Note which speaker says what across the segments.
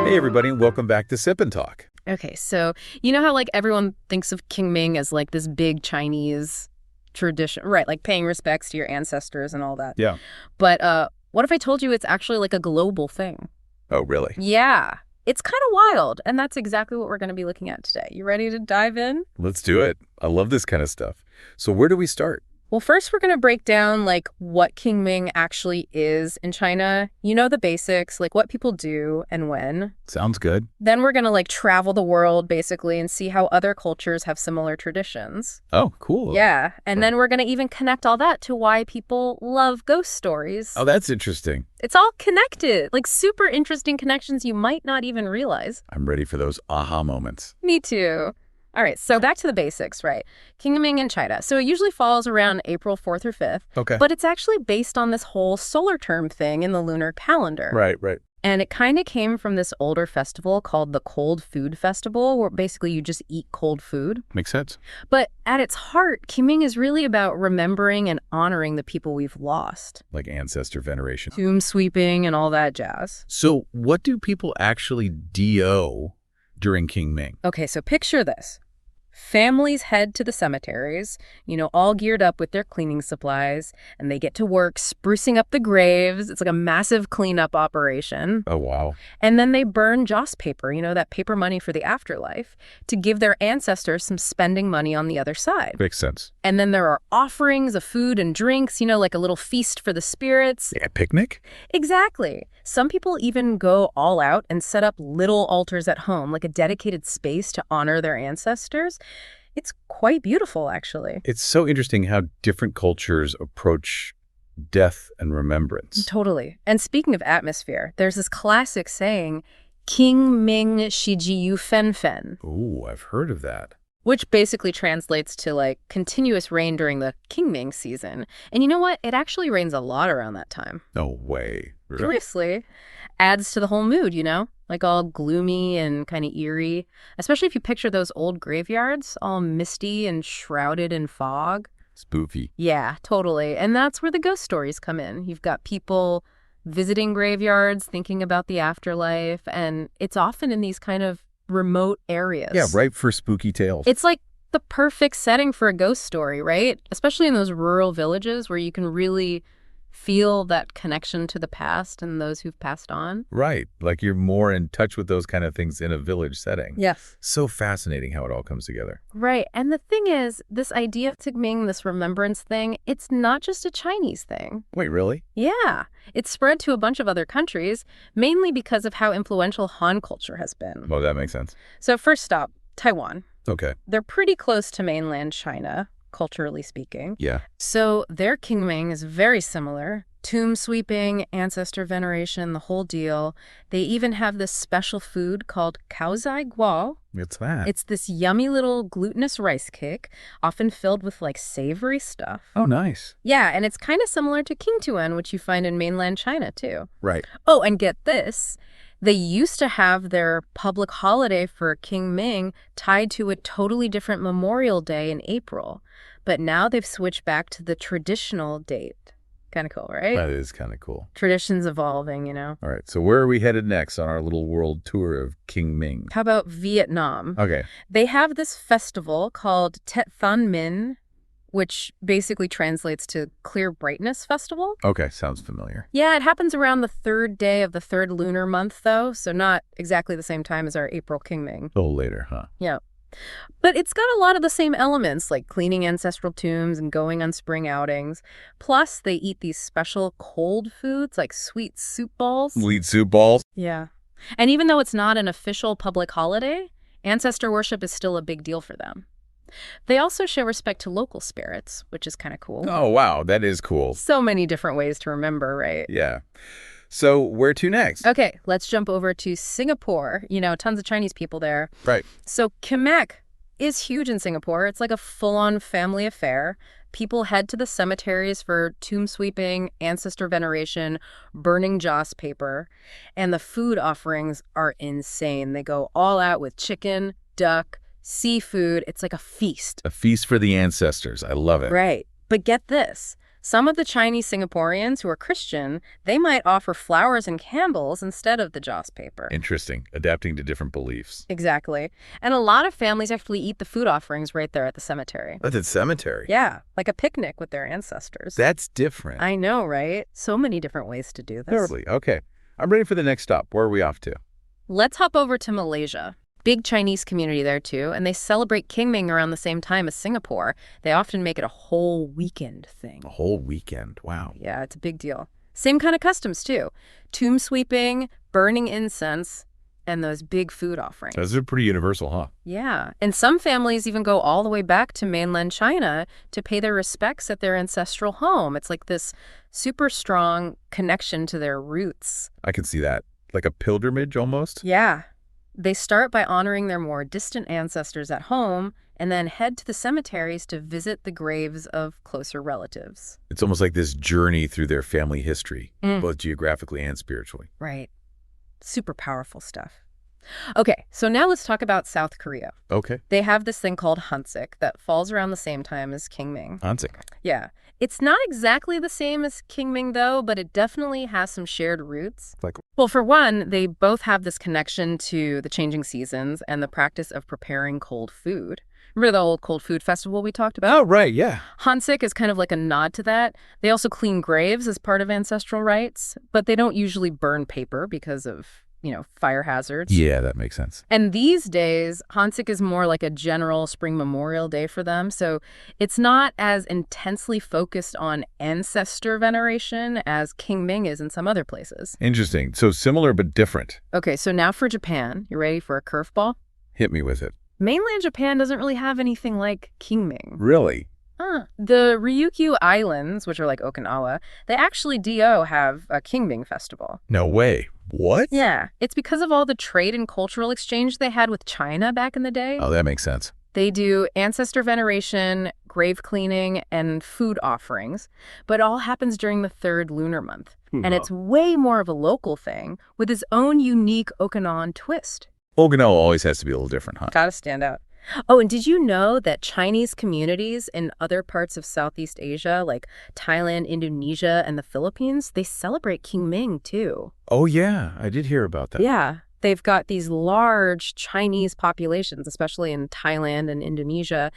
Speaker 1: Hey everybody, and welcome back to Sip and Talk.
Speaker 2: Okay, so you know how like everyone thinks of Qingming as like this big Chinese tradition, right? Like paying respects to your ancestors and all that.
Speaker 1: Yeah.
Speaker 2: But what if I told you it's actually like a global thing?
Speaker 1: Oh, really?
Speaker 2: Yeah. It's kind of wild, and that's exactly what we're going to be looking at today. You ready to dive in?
Speaker 1: Let's do it. I love this kind of stuff. So where do we start?
Speaker 2: Well, first we're going to break down like what Qingming actually is in China. You know the basics, like what people do and when.
Speaker 1: Sounds good.
Speaker 2: Then we're going to like travel the world basically and see how other cultures have similar traditions.
Speaker 1: Oh, cool.
Speaker 2: Yeah. And then we're going to even connect all that to why people love ghost stories.
Speaker 1: Oh, that's interesting.
Speaker 2: It's all connected, like super interesting connections you might not even realize.
Speaker 1: I'm ready for those aha moments.
Speaker 2: Me too. All right, so back to the basics, right? Qingming in China. So it usually falls around April 4th or 5th.
Speaker 1: Okay.
Speaker 2: But it's actually based on this whole solar term thing in the lunar calendar.
Speaker 1: Right.
Speaker 2: And it kind of came from this older festival called the Cold Food Festival, where basically you just eat cold food.
Speaker 1: Makes sense.
Speaker 2: But at its heart, Qingming is really about remembering and honoring the people we've lost.
Speaker 1: Like ancestor veneration.
Speaker 2: Tomb sweeping and all that jazz.
Speaker 1: So what do people actually do during Qingming?
Speaker 2: Okay, so picture this. Families head to the cemeteries, all geared up with their cleaning supplies, and they get to work sprucing up the graves. It's like a massive cleanup operation.
Speaker 1: Oh, wow.
Speaker 2: And then they burn joss paper, that paper money for the afterlife, to give their ancestors some spending money on the other side.
Speaker 1: Makes sense.
Speaker 2: And then there are offerings of food and drinks, like a little feast for the spirits.
Speaker 1: Yeah, picnic?
Speaker 2: Exactly. Some people even go all out and set up little altars at home, like a dedicated space to honor their ancestors. It's quite beautiful, actually.
Speaker 1: It's so interesting how different cultures approach death and remembrance.
Speaker 2: Totally. And speaking of atmosphere, there's this classic saying, Qingming Shijiyu Fen Fen.
Speaker 1: Ooh, I've heard of that.
Speaker 2: Which basically translates to like continuous rain during the Qingming season. And you know what? It actually rains a lot around that time.
Speaker 1: No way. Really?
Speaker 2: Seriously. Adds to the whole mood, like all gloomy and kind of eerie. Especially if you picture those old graveyards, all misty and shrouded in fog.
Speaker 1: Spoofy.
Speaker 2: Yeah, totally. And that's where the ghost stories come in. You've got people visiting graveyards, thinking about the afterlife, and it's often in these kind of remote areas.
Speaker 1: Yeah, ripe for spooky tales.
Speaker 2: It's like the perfect setting for a ghost story, right? Especially in those rural villages where you can really feel that connection to the past and those who've passed on.
Speaker 1: Right. Like you're more in touch with those kind of things in a village setting.
Speaker 2: Yes.
Speaker 1: So fascinating how it all comes together.
Speaker 2: Right. And the thing is, this idea of Qingming, this remembrance thing, it's not just a Chinese thing.
Speaker 1: Wait, really?
Speaker 2: Yeah. It's spread to a bunch of other countries, mainly because of how influential Han culture has been.
Speaker 1: Oh, that makes sense.
Speaker 2: So first stop, Taiwan.
Speaker 1: Okay.
Speaker 2: They're pretty close to mainland China, culturally speaking.
Speaker 1: Yeah.
Speaker 2: So their Qingming is very similar. Tomb sweeping, ancestor veneration, the whole deal. They even have this special food called kaozai guo.
Speaker 1: What's that?
Speaker 2: It's this yummy little glutinous rice cake, often filled with like savory stuff.
Speaker 1: Oh, nice.
Speaker 2: Yeah, and it's kind of similar to qingtuan, which you find in mainland China too.
Speaker 1: Right.
Speaker 2: Oh, and get this. They used to have their public holiday for Qingming tied to a totally different Memorial Day in April. But now they've switched back to the traditional date. Kind of cool, right?
Speaker 1: That is kind of cool.
Speaker 2: Traditions evolving, All
Speaker 1: right, so where are we headed next on our little world tour of Qingming?
Speaker 2: How about Vietnam?
Speaker 1: Okay.
Speaker 2: They have this festival called Tet Thanh Minh, which basically translates to Clear Brightness Festival.
Speaker 1: Okay, sounds familiar.
Speaker 2: Yeah, it happens around the third day of the third lunar month, though, so not exactly the same time as our April Qingming.
Speaker 1: A little later, huh?
Speaker 2: Yeah. But it's got a lot of the same elements, like cleaning ancestral tombs and going on spring outings. Plus, they eat these special cold foods, like sweet soup balls.
Speaker 1: Sweet soup balls?
Speaker 2: Yeah. And even though it's not an official public holiday, ancestor worship is still a big deal for them. They also show respect to local spirits, which is kind of cool.
Speaker 1: Oh, wow. That is cool.
Speaker 2: So many different ways to remember, right?
Speaker 1: Yeah. So where to next?
Speaker 2: Okay, let's jump over to Singapore. Tons of Chinese people there.
Speaker 1: Right.
Speaker 2: So Qingming is huge in Singapore. It's like a full-on family affair. People head to the cemeteries for tomb sweeping, ancestor veneration, burning joss paper, and the food offerings are insane. They go all out with chicken, duck, seafood. It's like a feast.
Speaker 1: A feast for the ancestors. I love it.
Speaker 2: Right. But get this. Some of the Chinese Singaporeans who are Christian, they might offer flowers and candles instead of the joss paper.
Speaker 1: Interesting. Adapting to different beliefs.
Speaker 2: Exactly. And a lot of families actually eat the food offerings right there at the cemetery.
Speaker 1: At the cemetery?
Speaker 2: Yeah, like a picnic with their ancestors.
Speaker 1: That's different.
Speaker 2: I know, right? So many different ways to do this.
Speaker 1: Totally. Okay. I'm ready for the next stop. Where are we off to?
Speaker 2: Let's hop over to Malaysia. Big Chinese community there too, and they celebrate Qingming around the same time as Singapore. They often make it a whole weekend thing.
Speaker 1: A whole weekend. Wow.
Speaker 2: Yeah, it's a big deal. Same kind of customs too. Tomb sweeping, burning incense, and those big food offerings.
Speaker 1: Those are pretty universal, huh?
Speaker 2: Yeah, and some families even go all the way back to mainland China to pay their respects at their ancestral home. It's like this super strong connection to their roots.
Speaker 1: I can see that. Like a pilgrimage almost?
Speaker 2: Yeah. They start by honoring their more distant ancestors at home and then head to the cemeteries to visit the graves of closer relatives.
Speaker 1: It's almost like this journey through their family history, both geographically and spiritually.
Speaker 2: Right. Super powerful stuff. Okay, so now let's talk about South Korea.
Speaker 1: Okay.
Speaker 2: They have this thing called Hansik that falls around the same time as Qingming.
Speaker 1: Hansik.
Speaker 2: Yeah. It's not exactly the same as Qingming, though, but it definitely has some shared roots.
Speaker 1: Like,
Speaker 2: well, for one, they both have this connection to the changing seasons and the practice of preparing cold food. Remember the old cold food festival we talked about?
Speaker 1: oh, right, yeah.
Speaker 2: Hansik is kind of like a nod to that. They also clean graves as part of ancestral rites, but they don't usually burn paper because of, fire hazards.
Speaker 1: Yeah, that makes sense.
Speaker 2: And these days, Hansik is more like a general spring memorial day for them, so it's not as intensely focused on ancestor veneration as Qingming is in some other places.
Speaker 1: Interesting. So similar but different.
Speaker 2: Okay, so now for Japan. You ready for a curveball?
Speaker 1: Hit me with it.
Speaker 2: Mainland Japan doesn't really have anything like Qingming.
Speaker 1: Really?
Speaker 2: The Ryukyu Islands, which are like Okinawa, they actually have a Qingming festival.
Speaker 1: No way. What?
Speaker 2: Yeah, it's because of all the trade and cultural exchange they had with China back in the day.
Speaker 1: Oh, that makes sense.
Speaker 2: They do ancestor veneration, grave cleaning, and food offerings, but it all happens during the third lunar month. And it's way more of a local thing with its own unique Okinawan twist.
Speaker 1: Okinawa always has to be a little different, huh?
Speaker 2: Gotta stand out. Oh, and did you know that Chinese communities in other parts of Southeast Asia, like Thailand, Indonesia, and the Philippines, they celebrate Qingming too?
Speaker 1: Oh, yeah. I did hear about that.
Speaker 2: Yeah. They've got these large Chinese populations, especially in Thailand and Indonesia.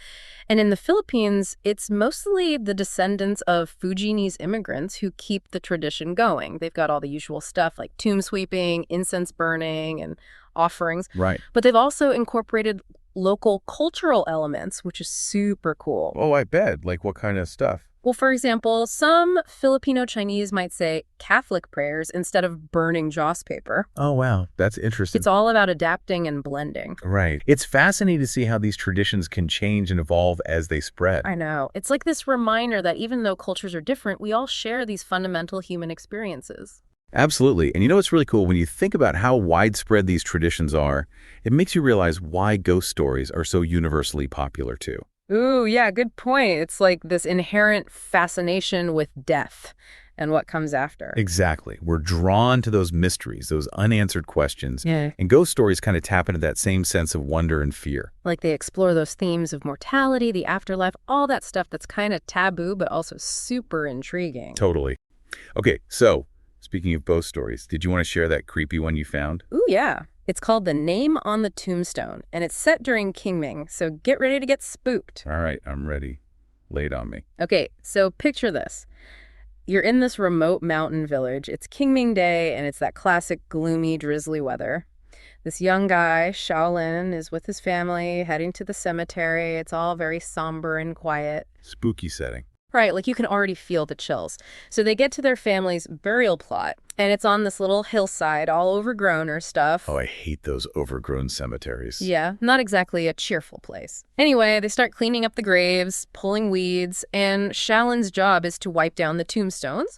Speaker 2: And in the Philippines, it's mostly the descendants of Fujianese immigrants who keep the tradition going. They've got all the usual stuff like tomb sweeping, incense burning, and offerings.
Speaker 1: Right.
Speaker 2: But they've also incorporated local cultural elements, which is super cool.
Speaker 1: Oh, I bet. Like what kind of stuff?
Speaker 2: Well, for example, some Filipino Chinese might say Catholic prayers instead of burning joss paper.
Speaker 1: Oh, wow. That's interesting.
Speaker 2: It's all about adapting and blending.
Speaker 1: Right. It's fascinating to see how these traditions can change and evolve as they spread.
Speaker 2: I know. It's like this reminder that even though cultures are different, we all share these fundamental human experiences.
Speaker 1: Absolutely. And what's really cool? When you think about how widespread these traditions are, it makes you realize why ghost stories are so universally popular too.
Speaker 2: Ooh, yeah, good point. It's like this inherent fascination with death and what comes after.
Speaker 1: Exactly. We're drawn to those mysteries, those unanswered questions.
Speaker 2: Yeah.
Speaker 1: And ghost stories kind of tap into that same sense of wonder and fear.
Speaker 2: Like they explore those themes of mortality, the afterlife, all that stuff that's kind of taboo, but also super intriguing.
Speaker 1: Totally. Okay, so speaking of ghost stories, did you want to share that creepy one you found?
Speaker 2: Ooh, yeah. It's called The Name on the Tombstone, and it's set during Qingming, so get ready to get spooked.
Speaker 1: All right, I'm ready. Lay it on me.
Speaker 2: Okay, so picture this. You're in this remote mountain village. It's Qingming Day, and it's that classic gloomy, drizzly weather. This young guy, Shaolin, is with his family, heading to the cemetery. It's all very somber and quiet.
Speaker 1: Spooky setting.
Speaker 2: Right, like you can already feel the chills. So they get to their family's burial plot, and it's on this little hillside, all overgrown or stuff.
Speaker 1: Oh, I hate those overgrown cemeteries.
Speaker 2: Yeah, not exactly a cheerful place. Anyway, they start cleaning up the graves, pulling weeds, and Shaolin's job is to wipe down the tombstones.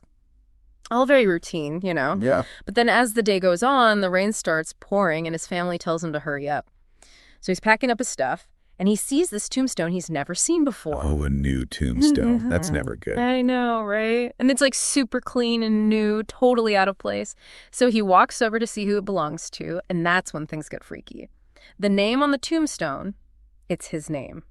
Speaker 2: All very routine,
Speaker 1: Yeah.
Speaker 2: But then as the day goes on, the rain starts pouring, and his family tells him to hurry up. So he's packing up his stuff. And he sees this tombstone he's never seen before.
Speaker 1: Oh, a new tombstone. That's never good.
Speaker 2: I know, right? And it's like super clean and new, totally out of place. So he walks over to see who it belongs to, and that's when things get freaky. The name on the tombstone, it's his name.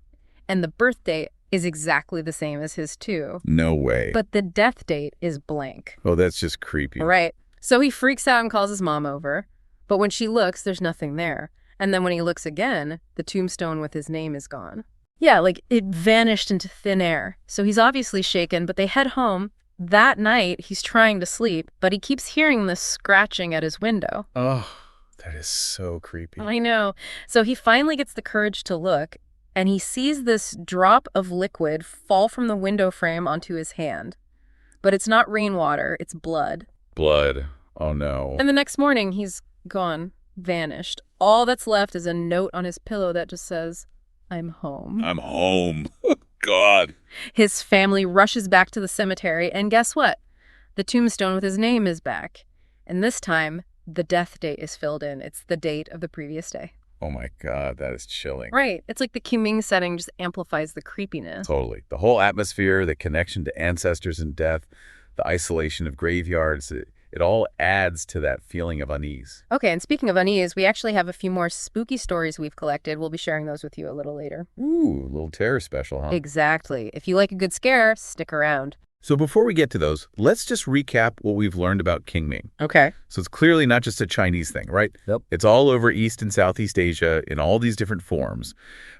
Speaker 2: And the birth date, is exactly the same as his too.
Speaker 1: No way.
Speaker 2: But the death date is blank.
Speaker 1: Oh, that's just creepy.
Speaker 2: Right. So he freaks out and calls his mom over. But when she looks, there's nothing there. And then when he looks again, the tombstone with his name is gone. Yeah, like it vanished into thin air. So he's obviously shaken, but they head home. That night, he's trying to sleep, but he keeps hearing this scratching at his window.
Speaker 1: Oh, that is so creepy.
Speaker 2: I know. So he finally gets the courage to look, and he sees this drop of liquid fall from the window frame onto his hand. But it's not rainwater, it's blood.
Speaker 1: Blood. Oh, no.
Speaker 2: And the next morning, he's gone, vanished. All that's left is a note on his pillow that just says, "I'm home."
Speaker 1: I'm home. God.
Speaker 2: His family rushes back to the cemetery, and guess what? The tombstone with his name is back. And this time, the death date is filled in. It's the date of the previous day.
Speaker 1: Oh my God, that is chilling.
Speaker 2: Right. It's like the Qingming setting just amplifies the creepiness.
Speaker 1: Totally. The whole atmosphere, the connection to ancestors and death, the isolation of graveyards, it all adds to that feeling of unease.
Speaker 2: Okay, and speaking of unease, we actually have a few more spooky stories we've collected. We'll be sharing those with you a little later.
Speaker 1: Ooh, a little terror special, huh?
Speaker 2: Exactly. If you like a good scare, stick around.
Speaker 1: So before we get to those, let's just recap what we've learned about Qingming.
Speaker 2: Okay.
Speaker 1: So it's clearly not just a Chinese thing, right?
Speaker 3: Yep.
Speaker 1: It's all over East and Southeast Asia in all these different forms.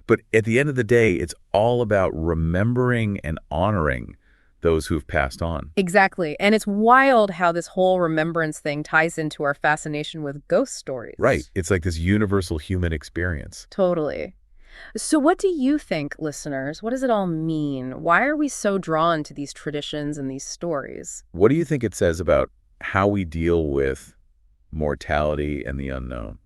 Speaker 1: But at the end of the day, it's all about remembering and honoring those who've passed on.
Speaker 2: Exactly. And it's wild how this whole remembrance thing ties into our fascination with ghost stories.
Speaker 1: Right. It's like this universal human experience.
Speaker 2: Totally. So what do you think, listeners? What does it all mean? Why are we so drawn to these traditions and these stories?
Speaker 1: What do you think it says about how we deal with mortality and the unknown?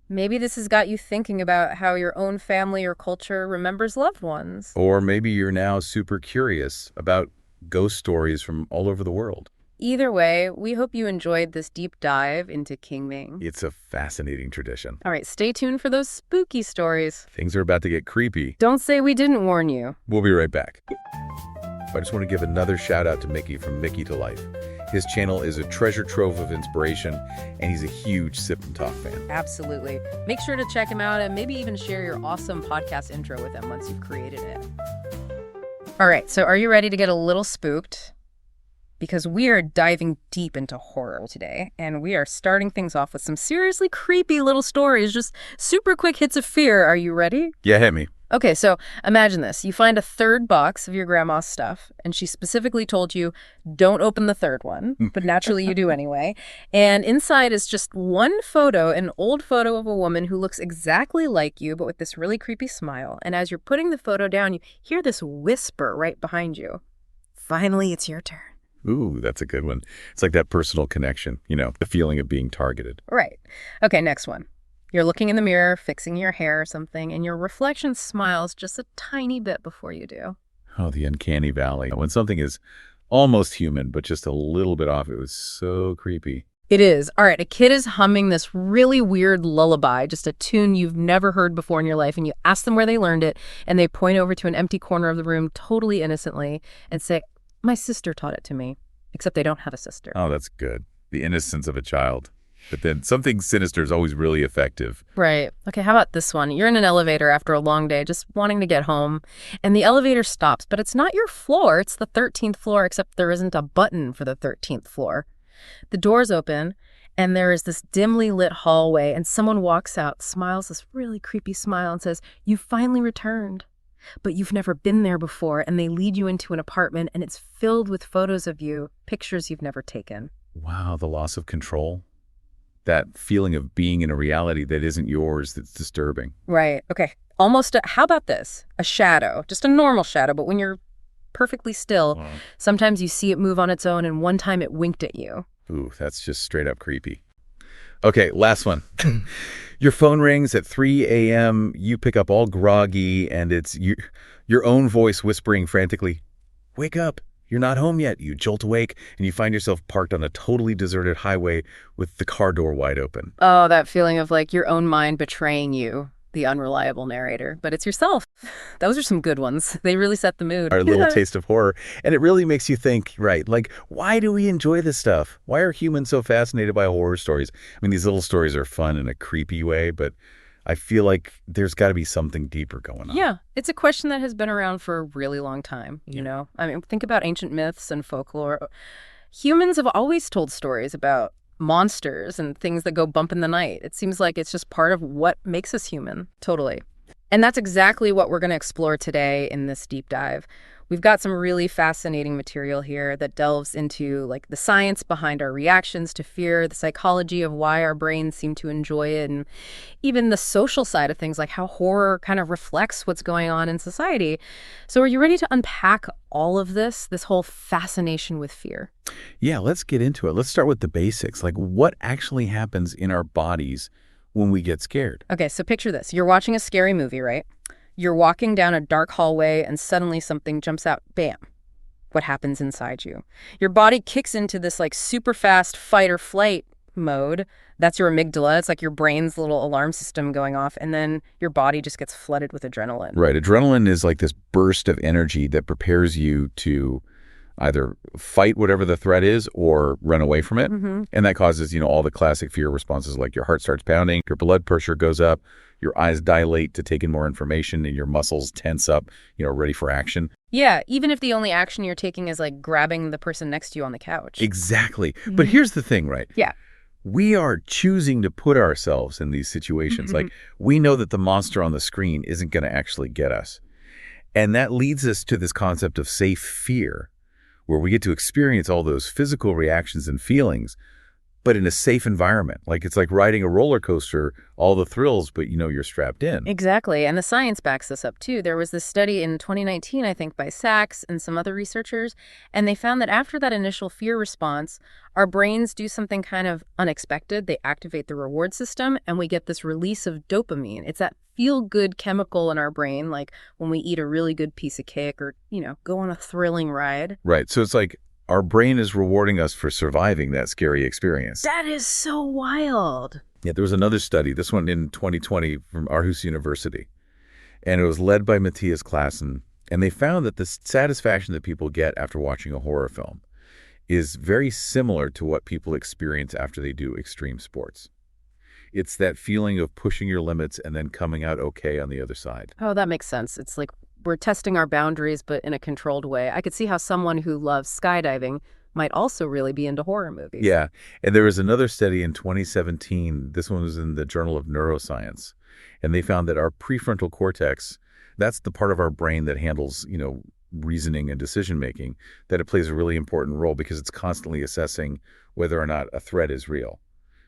Speaker 2: Maybe this has got you thinking about how your own family or culture remembers loved ones.
Speaker 1: Or maybe you're now super curious about ghost stories from all over the world.
Speaker 2: Either way, we hope you enjoyed this deep dive into Qingming.
Speaker 1: It's a fascinating tradition.
Speaker 2: All right, stay tuned for those spooky stories.
Speaker 1: Things are about to get creepy.
Speaker 2: Don't say we didn't warn you.
Speaker 1: We'll be right back. I just want to give another shout out to Micky from Micky-to-Life. His channel is a treasure trove of inspiration, and he's a huge Sip&Talk fan.
Speaker 2: Absolutely. Make sure to check him out and maybe even share your awesome podcast intro with him once you've created it. All right, so are you ready to get a little spooked? Because we are diving deep into horror today, and we are starting things off with some seriously creepy little stories, just super quick hits of fear. Are you ready?
Speaker 1: Yeah, hit me.
Speaker 2: Okay, so imagine this. You find a third box of your grandma's stuff, and she specifically told you, don't open the third one, but naturally you do anyway. And inside is just one photo, an old photo of a woman who looks exactly like you, but with this really creepy smile. And as you're putting the photo down, you hear this whisper right behind you. Finally, it's your turn.
Speaker 1: Ooh, that's a good one. It's like that personal connection, the feeling of being targeted.
Speaker 2: Right. Okay, next one. You're looking in the mirror, fixing your hair or something, and your reflection smiles just a tiny bit before you do.
Speaker 1: Oh, the uncanny valley. When something is almost human, but just a little bit off, it was so creepy.
Speaker 2: It is. All right, a kid is humming this really weird lullaby, just a tune you've never heard before in your life, and you ask them where they learned it, and they point over to an empty corner of the room totally innocently and say, "My sister taught it to me," except they don't have a sister.
Speaker 1: Oh, that's good. The innocence of a child. But then something sinister is always really effective.
Speaker 2: Right. Okay, how about this one? You're in an elevator after a long day, just wanting to get home, and the elevator stops, but it's not your floor. It's the 13th floor, except there isn't a button for the 13th floor. The doors open, and there is this dimly lit hallway, and someone walks out, smiles this really creepy smile, and says, "You finally returned. But you've never been there before," and they lead you into an apartment, and it's filled with photos of you, pictures you've never taken.
Speaker 1: Wow, the loss of control. That feeling of being in a reality that isn't yours, that's disturbing.
Speaker 2: Right. Okay. How about this? A shadow, just a normal shadow, but when you're perfectly still, sometimes you see it move on its own, and one time it winked at you.
Speaker 1: Ooh, that's just straight up creepy. Okay, last one. Your phone rings at 3 a.m., you pick up all groggy, and it's your own voice whispering frantically, "Wake up, you're not home yet." You jolt awake, and you find yourself parked on a totally deserted highway with the car door wide open.
Speaker 2: Oh, that feeling of like your own mind betraying you, the unreliable narrator. But it's yourself. Those are some good ones. They really set the mood.
Speaker 1: Our little taste of horror. And it really makes you think, right, like, why do we enjoy this stuff? Why are humans so fascinated by horror stories? I mean, these little stories are fun in a creepy way, but I feel like there's got to be something deeper going on.
Speaker 2: Yeah, it's a question that has been around for a really long time, you know? I mean, think about ancient myths and folklore. Humans have always told stories about monsters and things that go bump in the night. It seems like it's just part of what makes us human. Totally. And that's exactly what we're going to explore today in this deep dive. We've got some really fascinating material here that delves into like the science behind our reactions to fear, the psychology of why our brains seem to enjoy it, and even the social side of things, like how horror kind of reflects what's going on in society. So are you ready to unpack all of this whole fascination with fear?
Speaker 1: Yeah, let's get into it. Let's start with the basics. Like what actually happens in our bodies when we get scared?
Speaker 2: Okay, so picture this. You're watching a scary movie, right? You're walking down a dark hallway and suddenly something jumps out. Bam. What happens inside you? Your body kicks into this like super fast fight or flight mode. That's your amygdala. It's like your brain's little alarm system going off. And then your body just gets flooded with adrenaline.
Speaker 1: Right. Adrenaline is like this burst of energy that prepares you to either fight whatever the threat is or run away from it. And that causes, all the classic fear responses, like your heart starts pounding, your blood pressure goes up, your eyes dilate to take in more information, and your muscles tense up, ready for action.
Speaker 2: Yeah, even if the only action you're taking is like grabbing the person next to you on the couch.
Speaker 1: Exactly. But here's the thing, right?
Speaker 2: Yeah.
Speaker 1: We are choosing to put ourselves in these situations. Like we know that the monster on the screen isn't going to actually get us. And that leads us to this concept of safe fear, where we get to experience all those physical reactions and feelings, but in a safe environment. Like it's like riding a roller coaster, all the thrills, but you're strapped in.
Speaker 2: Exactly. And the science backs this up too. There was this study in 2019, I think, by Sachs and some other researchers, and they found that after that initial fear response, our brains do something kind of unexpected. They activate the reward system, and we get this release of dopamine. It's that feel-good chemical in our brain, like when we eat a really good piece of cake or, go on a thrilling ride.
Speaker 1: Right. So it's like our brain is rewarding us for surviving that scary experience.
Speaker 2: That is so wild.
Speaker 1: Yeah, there was another study, this one in 2020 from Aarhus University, and it was led by Matthias Klassen, and they found that the satisfaction that people get after watching a horror film is very similar to what people experience after they do extreme sports. It's that feeling of pushing your limits and then coming out okay on the other side.
Speaker 2: Oh, that makes sense. It's like we're testing our boundaries, but in a controlled way. I could see how someone who loves skydiving might also really be into horror movies.
Speaker 1: Yeah. And there was another study in 2017. This one was in the Journal of Neuroscience. And they found that our prefrontal cortex, that's the part of our brain that handles, reasoning and decision-making, that it plays a really important role because it's constantly assessing whether or not a threat is real.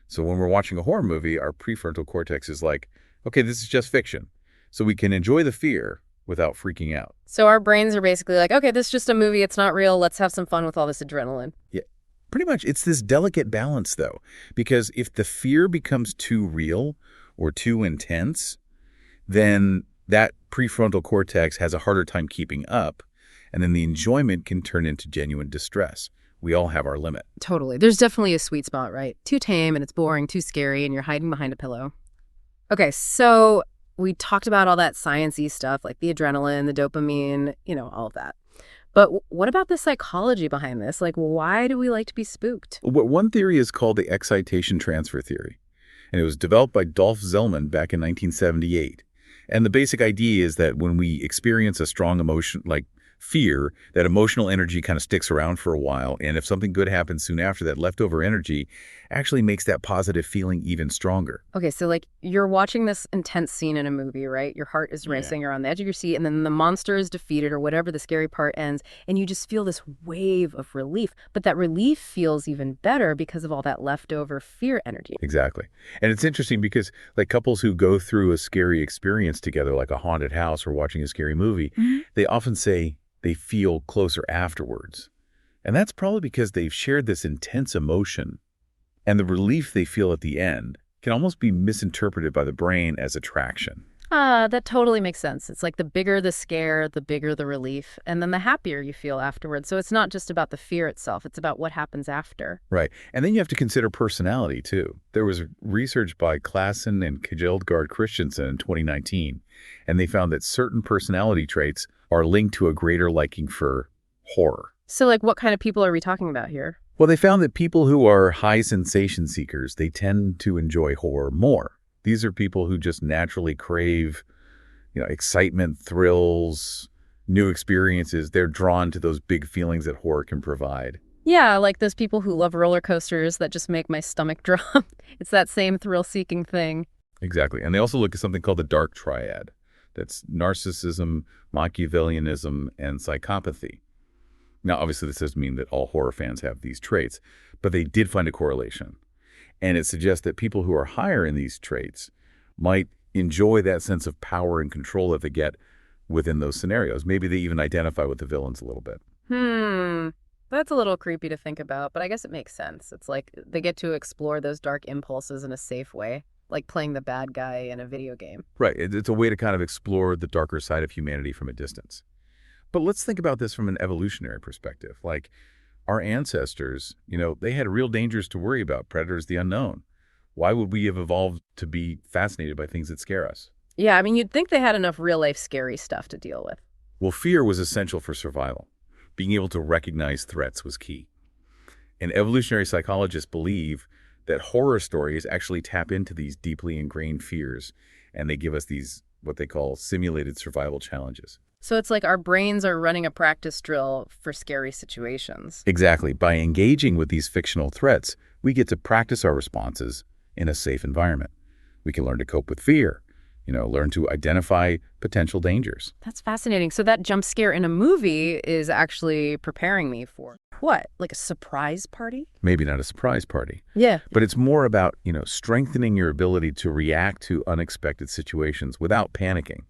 Speaker 1: So when we're watching a horror movie, our prefrontal cortex is like, okay, this is just fiction. So we can enjoy the fear without freaking out.
Speaker 2: So our brains are basically like, okay, this is just a movie. It's not real. Let's have some fun with all this adrenaline.
Speaker 1: Yeah, pretty much. It's this delicate balance, though, because if the fear becomes too real or too intense, then that prefrontal cortex has a harder time keeping up, and then the enjoyment can turn into genuine distress. We all have our limit.
Speaker 2: Totally. There's definitely a sweet spot, right? Too tame and it's boring, too scary, and you're hiding behind a pillow. Okay, so we talked about all that science-y stuff, like the adrenaline, the dopamine, all of that. But what about the psychology behind this? Like, why do we like to be spooked?
Speaker 1: One theory is called the excitation transfer theory, and it was developed by Dolph Zellman back in 1978. And the basic idea is that when we experience a strong emotion, like fear, that emotional energy kind of sticks around for a while. And if something good happens soon after, that leftover energy actually makes that positive feeling even stronger.
Speaker 2: Okay, so like you're watching this intense scene in a movie, right? Your heart is racing, you're on the edge of your seat, and then the monster is defeated or whatever the scary part ends, and you just feel this wave of relief. But that relief feels even better because of all that leftover fear energy.
Speaker 1: Exactly. And it's interesting because like couples who go through a scary experience together, like a haunted house or watching a scary movie, they often say they feel closer afterwards. And that's probably because they've shared this intense emotion, and the relief they feel at the end can almost be misinterpreted by the brain as attraction.
Speaker 2: That totally makes sense. It's like the bigger the scare, the bigger the relief, and then the happier you feel afterwards. So it's not just about the fear itself, it's about what happens after.
Speaker 1: Right. And then you have to consider personality, too. There was research by Klassen and Kjeldgaard Christensen in 2019, and they found that certain personality traits are linked to a greater liking for horror.
Speaker 2: So like what kind of people are we talking about here?
Speaker 1: Well, they found that people who are high sensation seekers, they tend to enjoy horror more These are people who just naturally crave, excitement, thrills, new experiences. They're drawn to those big feelings that horror can provide.
Speaker 2: Yeah, like those people who love roller coasters that just make my stomach drop. It's that same thrill-seeking thing.
Speaker 1: Exactly. And they also look at something called the dark triad. That's narcissism, Machiavellianism, and psychopathy. Now, obviously, this doesn't mean that all horror fans have these traits, but they did find a correlation. And it suggests that people who are higher in these traits might enjoy that sense of power and control that they get within those scenarios. Maybe they even identify with the villains a little bit.
Speaker 2: That's a little creepy to think about, but I guess it makes sense. It's like they get to explore those dark impulses in a safe way, like playing the bad guy in a video game.
Speaker 1: Right. It's a way to kind of explore the darker side of humanity from a distance. But let's think about this from an evolutionary perspective. Like our ancestors, they had real dangers to worry about, predators, the unknown. Why would we have evolved to be fascinated by things that scare us?
Speaker 2: Yeah, I mean, you'd think they had enough real-life scary stuff to deal with.
Speaker 1: Well, fear was essential for survival. Being able to recognize threats was key. And evolutionary psychologists believe that horror stories actually tap into these deeply ingrained fears, and they give us these, what they call, simulated survival challenges.
Speaker 2: So it's like our brains are running a practice drill for scary situations.
Speaker 1: Exactly. By engaging with these fictional threats, we get to practice our responses in a safe environment. We can learn to cope with fear, learn to identify potential dangers.
Speaker 2: That's fascinating. So that jump scare in a movie is actually preparing me for what? Like a surprise party?
Speaker 1: Maybe not a surprise party.
Speaker 2: Yeah.
Speaker 1: But it's more about, strengthening your ability to react to unexpected situations without panicking.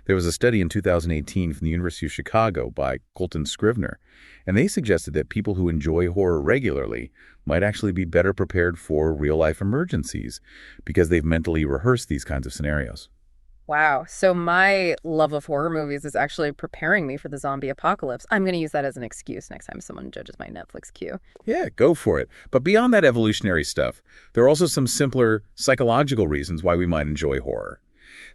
Speaker 1: There was a study in 2018 from the University of Chicago by Colton Scrivener, and they suggested that people who enjoy horror regularly might actually be better prepared for real-life emergencies because they've mentally rehearsed these kinds of scenarios.
Speaker 2: Wow. So my love of horror movies is actually preparing me for the zombie apocalypse. I'm going to use that as an excuse next time someone judges my Netflix queue.
Speaker 1: Yeah, go for it. But beyond that evolutionary stuff, there are also some simpler psychological reasons why we might enjoy horror.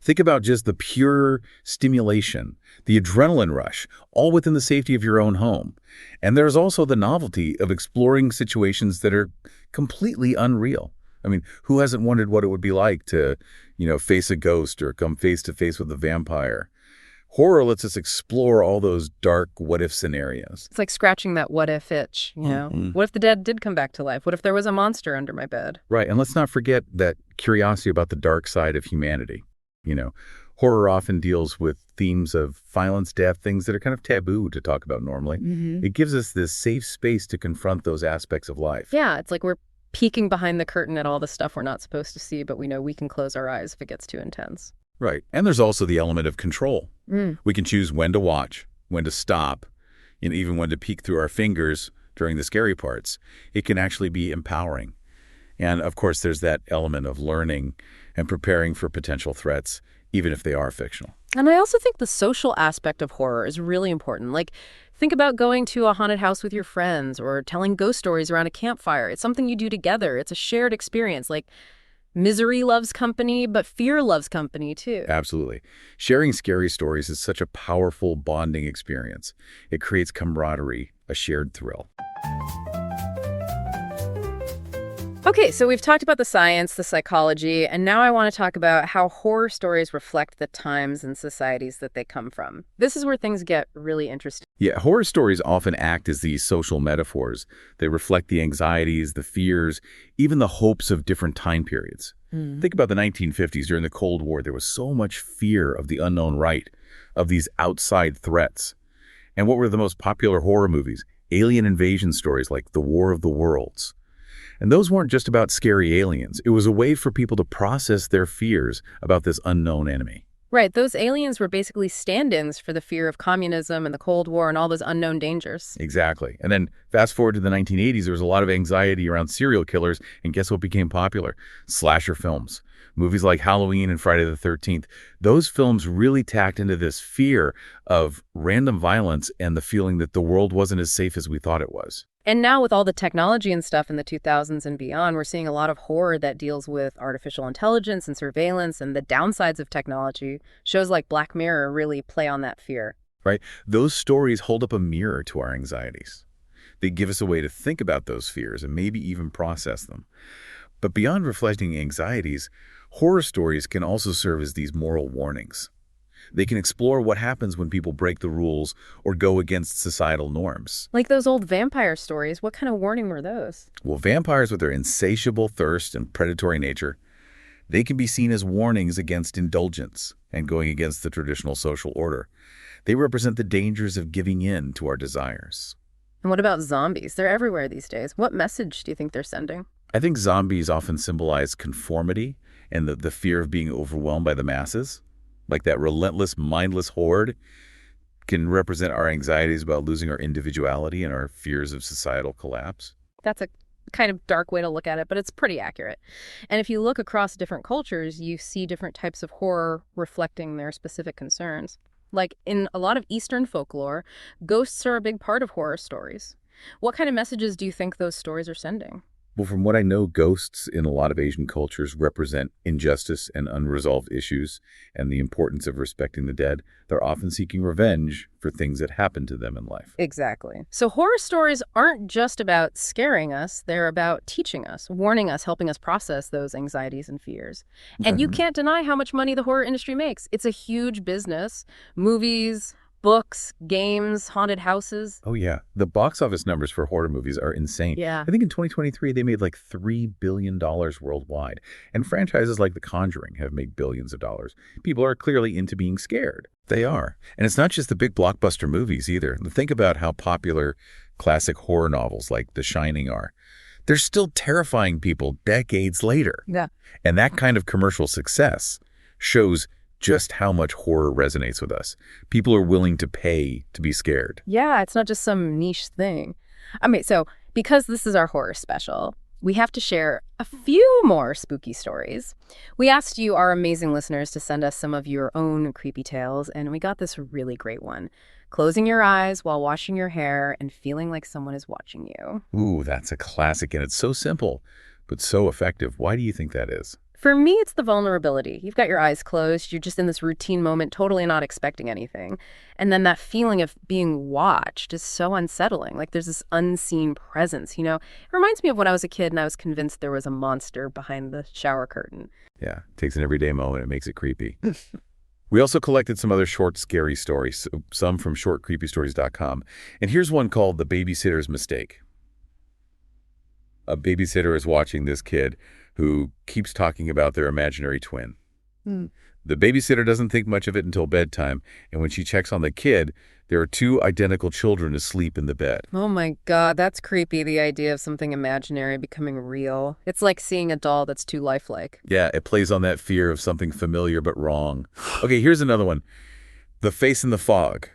Speaker 1: Think about just the pure stimulation, the adrenaline rush, all within the safety of your own home. And there's also the novelty of exploring situations that are completely unreal. I mean, who hasn't wondered what it would be like to, face a ghost or come face to face with a vampire? Horror lets us explore all those dark what-if scenarios.
Speaker 2: It's like scratching that what-if itch, What if the dead did come back to life? What if there was a monster under my bed?
Speaker 1: Right, and let's not forget that curiosity about the dark side of humanity. Horror often deals with themes of violence, death, things that are kind of taboo to talk about normally. It gives us this safe space to confront those aspects of life.
Speaker 2: Yeah, it's like we're peeking behind the curtain at all the stuff we're not supposed to see, but we know we can close our eyes if it gets too intense.
Speaker 1: Right. And there's also the element of control. We can choose when to watch, when to stop, and even when to peek through our fingers during the scary parts. It can actually be empowering. And of course, there's that element of learning and preparing for potential threats, even if they are fictional.
Speaker 2: And I also think the social aspect of horror is really important. Like, think about going to a haunted house with your friends or telling ghost stories around a campfire. It's something you do together. It's a shared experience. Like, misery loves company, but fear loves company, too.
Speaker 1: Absolutely. Sharing scary stories is such a powerful bonding experience. It creates camaraderie, a shared thrill.
Speaker 2: Okay, so we've talked about the science, the psychology, and now I want to talk about how horror stories reflect the times and societies that they come from. This is where things get really interesting.
Speaker 1: Yeah, horror stories often act as these social metaphors. They reflect the anxieties, the fears, even the hopes of different time periods. Think about the 1950s. During the Cold War, there was so much fear of the unknown right, of these outside threats. And what were the most popular horror movies? Alien invasion stories like The War of the Worlds. And those weren't just about scary aliens. It was a way for people to process their fears about this unknown enemy.
Speaker 2: Right. Those aliens were basically stand-ins for the fear of communism and the Cold War and all those unknown dangers.
Speaker 1: Exactly. And then fast forward to the 1980s, there was a lot of anxiety around serial killers. And guess what became popular? Slasher films. Movies like Halloween and Friday the 13th. Those films really tacked into this fear of random violence and the feeling that the world wasn't as safe as we thought it was.
Speaker 2: And now with all the technology and stuff in the 2000s and beyond, we're seeing a lot of horror that deals with artificial intelligence and surveillance and the downsides of technology. Shows like Black Mirror really play on that fear.
Speaker 1: Right? Those stories hold up a mirror to our anxieties. They give us a way to think about those fears and maybe even process them. But beyond reflecting anxieties, horror stories can also serve as these moral warnings. They can explore what happens when people break the rules or go against societal norms.
Speaker 2: Like those old vampire stories, what kind of warning were those?
Speaker 1: Well, vampires with their insatiable thirst and predatory nature, they can be seen as warnings against indulgence and going against the traditional social order. They represent the dangers of giving in to our desires.
Speaker 2: And what about zombies? They're everywhere these days. What message do you think they're sending?
Speaker 1: I think zombies often symbolize conformity and the fear of being overwhelmed by the masses. Like that relentless, mindless horde can represent our anxieties about losing our individuality and our fears of societal collapse.
Speaker 2: That's a kind of dark way to look at it, but it's pretty accurate. And if you look across different cultures, you see different types of horror reflecting their specific concerns. Like in a lot of Eastern folklore, ghosts are a big part of horror stories. What kind of messages do you think those stories are sending?
Speaker 1: Well, from what I know, ghosts in a lot of Asian cultures represent injustice and unresolved issues and the importance of respecting the dead. They're often seeking revenge for things that happened to them in life.
Speaker 2: Exactly. So horror stories aren't just about scaring us. They're about teaching us, warning us, helping us process those anxieties and fears. And you can't deny how much money the horror industry makes. It's a huge business. Movies, books, games, haunted houses.
Speaker 1: Oh, yeah. The box office numbers for horror movies are insane.
Speaker 2: Yeah.
Speaker 1: I think in 2023, they made like $3 billion worldwide. And franchises like The Conjuring have made billions of dollars. People are clearly into being scared. They are. And it's not just the big blockbuster movies either. Think about how popular classic horror novels like The Shining are. They're still terrifying people decades later.
Speaker 2: Yeah.
Speaker 1: And that kind of commercial success shows just how much horror resonates with us. People are willing to pay to be scared.
Speaker 2: Yeah, it's not just some niche thing. I mean, so because this is our horror special, we have to share a few more spooky stories. We asked you, our amazing listeners, to send us some of your own creepy tales, and we got this really great one. Closing your eyes while washing your hair and feeling like someone is watching you.
Speaker 1: Ooh, that's a classic, and it's so simple, but so effective. Why do you think that is?
Speaker 2: For me, it's the vulnerability. You've got your eyes closed. You're just in this routine moment, totally not expecting anything. And then that feeling of being watched is so unsettling. Like there's this unseen presence, you know? It reminds me of when I was a kid and I was convinced there was a monster behind the shower curtain.
Speaker 1: Yeah, it takes an everyday moment. It makes it creepy. We also collected some other short, scary stories, some from shortcreepystories.com. And here's one called The Babysitter's Mistake. A babysitter is watching this kid who keeps talking about their imaginary twin. The babysitter doesn't think much of it until bedtime, and when she checks on the kid, there are two identical children asleep in the bed.
Speaker 2: Oh my God, that's creepy, the idea of something imaginary becoming real. It's like seeing a doll that's too lifelike.
Speaker 1: Yeah, it plays on that fear of something familiar but wrong. Okay, here's another one. The Face in the Fog.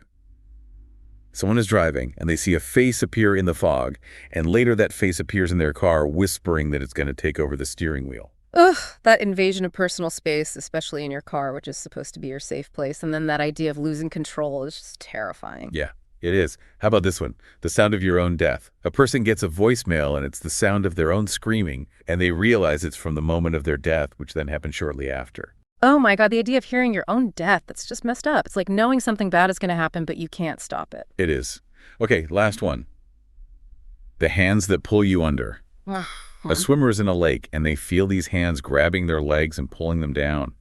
Speaker 1: Someone is driving, and they see a face appear in the fog, and later that face appears in their car, whispering that it's going to take over the steering wheel.
Speaker 2: Ugh, that invasion of personal space, especially in your car, which is supposed to be your safe place, and then that idea of losing control is just terrifying.
Speaker 1: Yeah, it is. How about this one? The sound of your own death. A person gets a voicemail, and it's the sound of their own screaming, and they realize it's from the moment of their death, which then happens shortly after.
Speaker 2: Oh my God, the idea of hearing your own death, that's just messed up. It's like knowing something bad is going to happen, but you can't stop it.
Speaker 1: It is. Okay, last one. The hands that pull you under. A swimmer is in a lake, and they feel these hands grabbing their legs and pulling them down.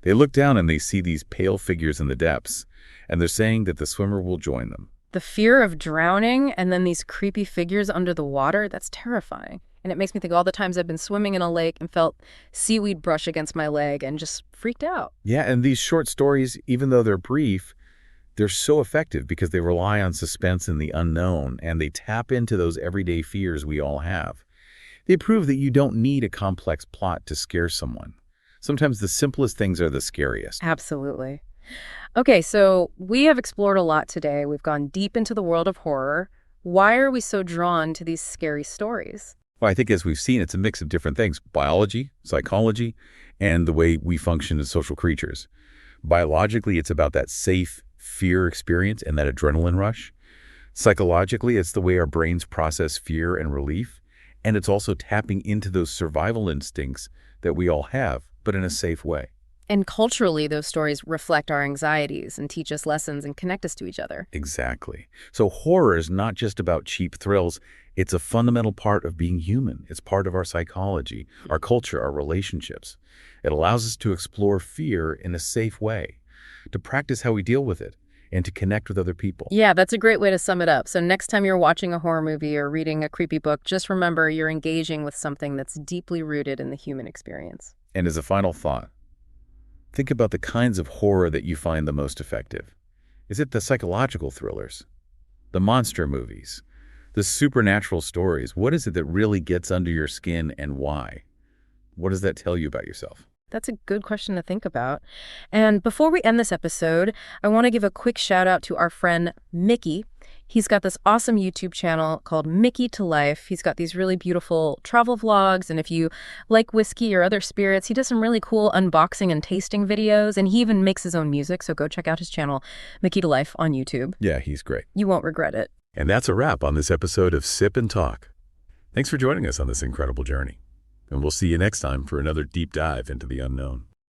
Speaker 1: They look down, and they see these pale figures in the depths, and they're saying that the swimmer will join them.
Speaker 2: The fear of drowning and then these creepy figures under the water, that's terrifying. And it makes me think of all the times I've been swimming in a lake and felt seaweed brush against my leg and just freaked out.
Speaker 1: Yeah, and these short stories, even though they're brief, they're so effective because they rely on suspense and the unknown, and they tap into those everyday fears we all have. They prove that you don't need a complex plot to scare someone. Sometimes the simplest things are the scariest.
Speaker 2: Absolutely. Okay, so we have explored a lot today. We've gone deep into the world of horror. Why are we so drawn to these scary stories?
Speaker 1: Well, I think as we've seen, it's a mix of different things. Biology, psychology, and the way we function as social creatures. Biologically, it's about that safe fear experience and that adrenaline rush. Psychologically, it's the way our brains process fear and relief. And it's also tapping into those survival instincts that we all have, but in a safe way.
Speaker 2: And culturally, those stories reflect our anxieties and teach us lessons and connect us to each other.
Speaker 1: Exactly. So horror is not just about cheap thrills. It's a fundamental part of being human. It's part of our psychology, our culture, our relationships. It allows us to explore fear in a safe way, to practice how we deal with it, and to connect with other people.
Speaker 2: Yeah, that's a great way to sum it up. So next time you're watching a horror movie or reading a creepy book, just remember you're engaging with something that's deeply rooted in the human experience.
Speaker 1: And as a final thought, think about the kinds of horror that you find the most effective. Is it the psychological thrillers, the monster movies, the supernatural stories? What is it that really gets under your skin and why? What does that tell you about yourself?
Speaker 2: That's a good question to think about. And before we end this episode, I want to give a quick shout out to our friend Micky. He's got this awesome YouTube channel called Mickytolife. He's got these really beautiful travel vlogs, and if you like whiskey or other spirits, he does some really cool unboxing and tasting videos, and he even makes his own music, so go check out his channel, Mickytolife, on YouTube.
Speaker 1: Yeah, he's great.
Speaker 2: You won't regret it.
Speaker 1: And that's a wrap on this episode of Sip and Talk. Thanks for joining us on this incredible journey. And we'll see you next time for another deep dive into the unknown.